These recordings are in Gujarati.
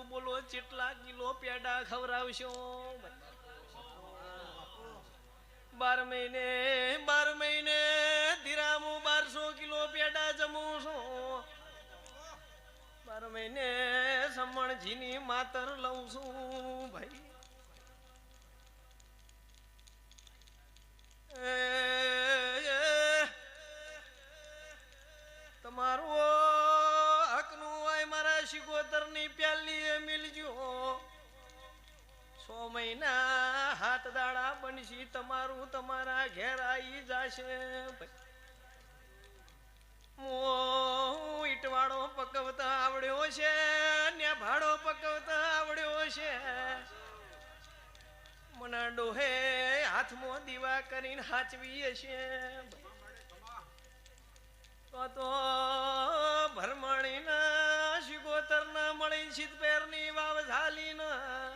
બોલો કેટલા કિલો પેડા ખવડાવશો 12 મહિને ધીરામું 1200 કિલો પેડા જમું છું 12 મહિને સમણજીની માતર લઉં છું ભાઈ તમારું હકનું હોય મારા શિકોતરની પ્યાલી મિલજો 6 મહિના હાથ દાડા બનશી તમારું તમારા ઘેર આવી જશે ઈટવાળો પકવતા આવડ્યો છે ને ભાડો પકવતા આવડ્યો છે મને ડોહે હાથમાં દીવા કરીને હાચવી છે તો ભરમણીના શિકોતરના મળી શીતપેરની વાવ ઝાલીના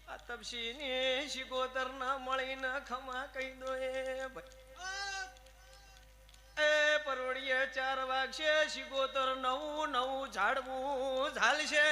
આ તપસીની શિકોતરના મળીને ખમા કહી દો એ પરોડીએ 4 વાગશે શિકોતર નવું ઝાડવું ઝાલશે